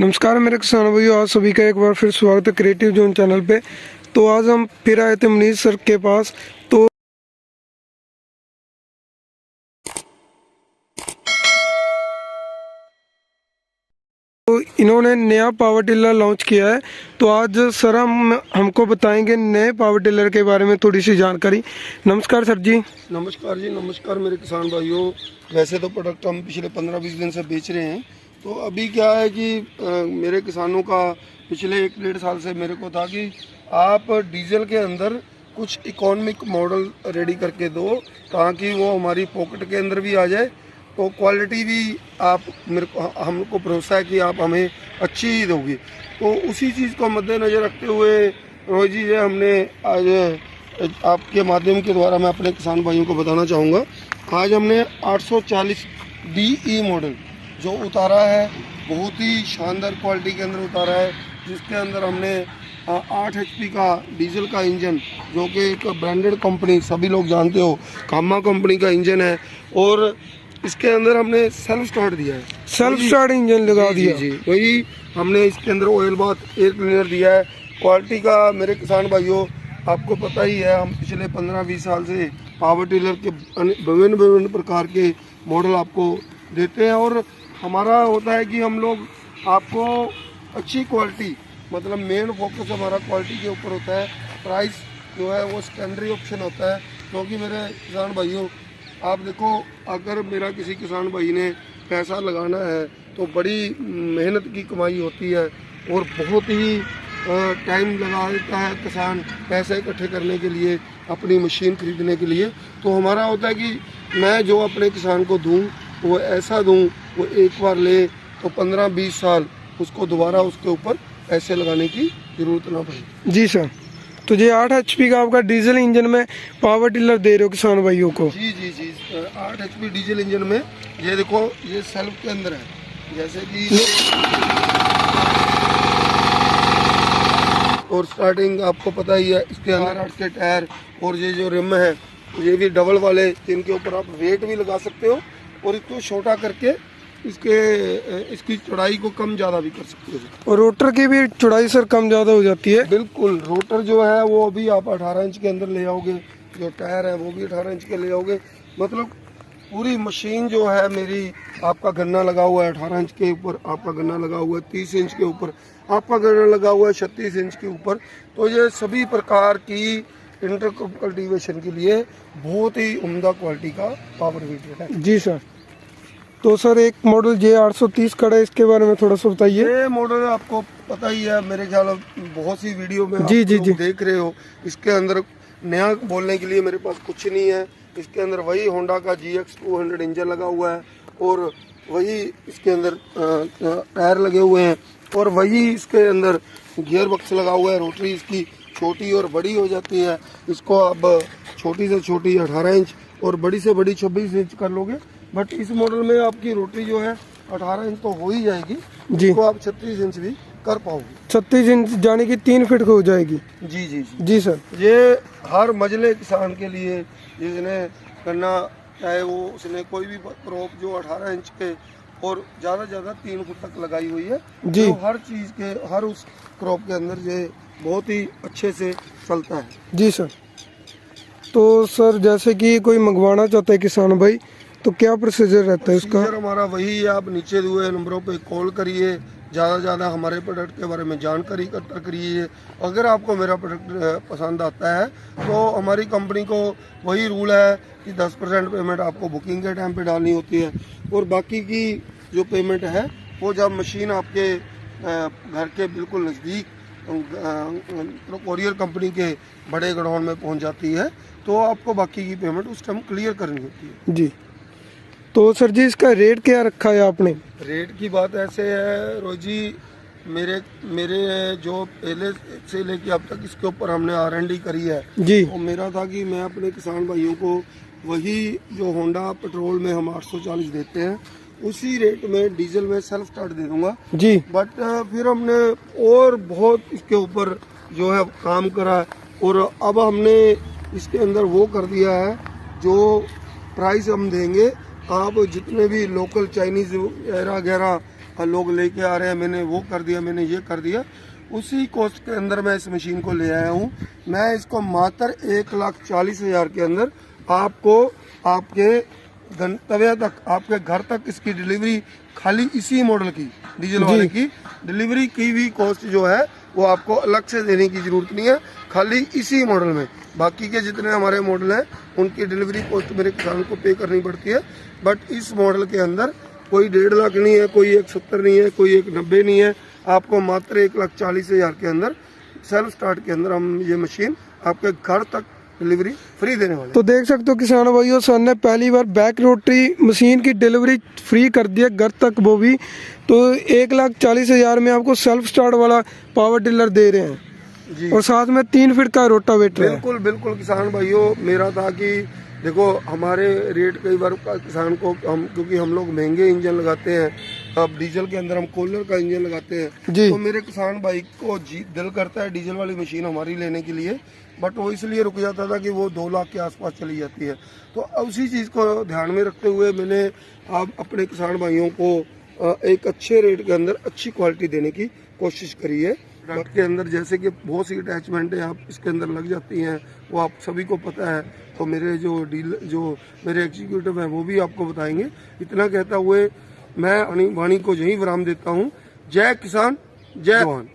नमस्कार मेरे किसान भाइयों, आज सभी का एक बार फिर स्वागत है क्रिएटिव जोन चैनल पे। तो आज हम फिर आए थे मनीष सर के पास। तो इन्होंने नया पावर टिलर लॉन्च किया है। तो आज सर हमको बताएंगे नए पावर टिलर के बारे में थोड़ी सी जानकारी। नमस्कार सर जी। नमस्कार जी, नमस्कार मेरे किसान भाइयों। वैसे तो प्रोडक्ट हम पिछले 15-20 दिन से बेच रहे हैं। तो अभी क्या है कि मेरे किसानों का पिछले 1-1.5 साल से मेरे को था कि आप डीजल के अंदर कुछ इकोनॉमिक मॉडल रेडी करके दो ताकि वो हमारी पॉकेट के अंदर भी आ जाए, तो क्वालिटी भी आप मेरे को हमको भरोसा है कि आप हमें अच्छी ही दोगे। तो उसी चीज़ को मद्देनज़र रखते हुए रोहित जी हमने आज आपके माध्यम के द्वारा मैं अपने किसान भाइयों को बताना चाहूँगा। आज हमने 840 DE मॉडल जो उतारा है, बहुत ही शानदार क्वालिटी के अंदर उतारा है, जिसके अंदर हमने 8 HP का डीजल का इंजन, जो कि एक ब्रांडेड कंपनी सभी लोग जानते हो कामा कंपनी का इंजन है, और इसके अंदर हमने सेल्फ स्टार्ट दिया है, सेल्फ स्टार्ट इंजन लगा दिया। जी वही हमने इसके अंदर ऑयल बाथ एयर क्लीनर दिया है। क्वालिटी का मेरे किसान भाइयों आपको पता ही है, हम पिछले 15-20 साल से पावर टिलर के विभिन्न प्रकार के मॉडल आपको देते हैं, और हमारा होता है कि हम लोग आपको अच्छी क्वालिटी, मतलब मेन फोकस हमारा क्वालिटी के ऊपर होता है। प्राइस जो है वो सेकेंडरी ऑप्शन होता है, क्योंकि मेरे किसान भाइयों आप देखो, अगर मेरा किसी किसान भाई ने पैसा लगाना है तो बड़ी मेहनत की कमाई होती है, और बहुत ही टाइम लगा देता है किसान पैसे इकट्ठे करने के लिए, अपनी मशीन खरीदने के लिए। तो हमारा होता है कि मैं जो अपने किसान को दूं वो ऐसा दूं, वो एक बार ले तो 15-20 साल उसको दोबारा उसके ऊपर पैसे लगाने की ज़रूरत ना पड़े। जी सर। तो ये 8 HP का आपका डीजल इंजन में पावर टिलर दे रहे हो किसान भाइयों को? जी 8 HP डीजल इंजन में। ये देखो, ये सेल्फ के अंदर है, जैसे कि और स्टार्टिंग आपको पता ही है, इसके अंदर 8 के टायर, और ये जो रिम है ये भी डबल वाले, जिनके ऊपर आप वेट भी लगा सकते हो, और इसको छोटा करके इसकी चौड़ाई को कम ज़्यादा भी कर सकते हो। और रोटर की भी चौड़ाई सर कम ज़्यादा हो जाती है? बिल्कुल, रोटर जो है वो अभी आप 18 इंच के अंदर ले आओगे, जो टायर है वो भी 18 इंच के ले आओगे। मतलब पूरी मशीन जो है मेरी, आपका गन्ना लगा हुआ है 18 इंच के ऊपर, आपका गन्ना लगा हुआ है 30 इंच के ऊपर, आपका गन्ना लगा हुआ है 36 इंच के ऊपर। तो ये सभी प्रकार की इंटरक्रॉप कल्टीवेशन के लिए बहुत ही उम्दा क्वालिटी का पावर वीडर है। जी सर। तो सर एक मॉडल जे 830 का है, इसके बारे में थोड़ा सा बताइए। ये मॉडल आपको पता ही है, मेरे ख्याल बहुत सी वीडियो में जी देख रहे हो। इसके अंदर नया बोलने के लिए मेरे पास कुछ नहीं है। इसके अंदर वही होंडा का GX 200 इंजन लगा हुआ है, और वही इसके अंदर टायर लगे हुए हैं, और वही इसके अंदर गियर बक्स लगा हुआ है। रोटरी इसकी छोटी और बड़ी हो जाती है, इसको अब छोटी से छोटी 18 इंच और बड़ी से बड़ी 26 इंच कर लोगे। बट इस मॉडल में आपकी रोटरी जो है 18 इंच तो हो ही जाएगी जी, इसको आप 36 इंच भी कर पाओगे। 36 इंच जाने की 3 फीट हो जाएगी। जी सर। ये हर मजले किसान के लिए, जिसने करना चाहे वो उसने कोई भी क्रॉप जो 18 इंच के और ज़्यादा 3 फुट तक लगाई हुई है जी, तो हर चीज़ के हर उस क्रॉप के अंदर ये बहुत ही अच्छे से चलता है। जी सर। तो सर जैसे कि कोई मंगवाना चाहता है किसान भाई, तो क्या प्रोसीजर रहता है उसका? हमारा वही है, आप नीचे दिए हुए नंबरों पे कॉल करिए, ज़्यादा हमारे प्रोडक्ट के बारे में जानकारी इकट्ठा करिए। अगर आपको मेरा प्रोडक्ट पसंद आता है तो हमारी कंपनी को वही रूल है कि 10% पेमेंट आपको बुकिंग के टाइम पे डालनी होती है, और बाकी की जो पेमेंट है वो जब मशीन आपके घर के बिल्कुल नज़दीक कोरियर कंपनी के बड़े गोडाउन में पहुंच जाती है, तो आपको बाकी की पेमेंट उस टाइम क्लियर करनी होती है। जी। तो सर जी इसका रेट क्या रखा है आपने? रेट की बात ऐसे है रोज जी, मेरे जो पहले से लेके अब तक इसके ऊपर हमने R&D करी है जी, तो मेरा था कि मैं अपने किसान भाइयों को वही जो होंडा पेट्रोल में हम 840 देते हैं उसी रेट में डीजल में सेल्फ स्टार्ट दे दूंगा जी। बट फिर हमने और बहुत इसके ऊपर जो है काम करा, और अब हमने इसके अंदर वो कर दिया है, जो प्राइस हम देंगे, आप जितने भी लोकल चाइनीज वगैरह लोग लेके आ रहे हैं, मैंने वो कर दिया, मैंने ये कर दिया, उसी कॉस्ट के अंदर मैं इस मशीन को ले आया हूँ। मैं इसको मात्र 1,40,000 के अंदर आपको आपके गंतव्य तक, आपके घर तक इसकी डिलीवरी, खाली इसी मॉडल की डीजल वाले की डिलीवरी की भी कॉस्ट जो है वो आपको अलग से देने की जरूरत नहीं है, खाली इसी मॉडल में। बाकी के जितने हमारे मॉडल हैं उनकी डिलीवरी कॉस्ट मेरे किसान को पे करनी पड़ती है, बट इस मॉडल के अंदर कोई 1.5 लाख नहीं है, कोई 1,70 नहीं है, कोई 1,90 नहीं है। आपको मात्र 1,40,000 के अंदर सेल्फ स्टार्ट के अंदर हम ये मशीन आपके घर तक डिलीवरी फ्री देने वाले। तो देख सकते हो किसान भाइयों, सर ने पहली बार बैक रोटरी मशीन की डिलीवरी फ्री कर दिया घर तक, वो भी तो 1,40,000 में आपको सेल्फ स्टार्ट वाला पावर टिलर दे रहे हैं जी। और साथ में 3 फीट का रोटावेटर है। बिल्कुल बिल्कुल किसान भाइयों, मेरा था कि देखो हमारे रेट कई बार किसान को हम, क्योंकि हम लोग महंगे इंजन लगाते हैं, अब डीजल के अंदर हम कोलर का इंजन लगाते हैं, जी। तो मेरे किसान भाई को दिल करता है डीजल वाली मशीन हमारी लेने के लिए, बट वो इसलिए रुक जाता था कि वो 2 लाख के आसपास चली जाती है। तो उसी चीज़ को ध्यान में रखते हुए मैंने आप अपने किसान भाइयों को एक अच्छे रेट के अंदर अच्छी क्वालिटी देने की कोशिश करी है। प्रोडक्ट के अंदर जैसे कि बहुत सी अटैचमेंट है आप इसके अंदर लग जाती हैं, वो आप सभी को पता है, तो मेरे जो मेरे एग्जीक्यूटिव हैं वो भी आपको बताएंगे। इतना कहता हुए मैं वाणी को यही विराम देता हूँ। जय किसान, जय जवान।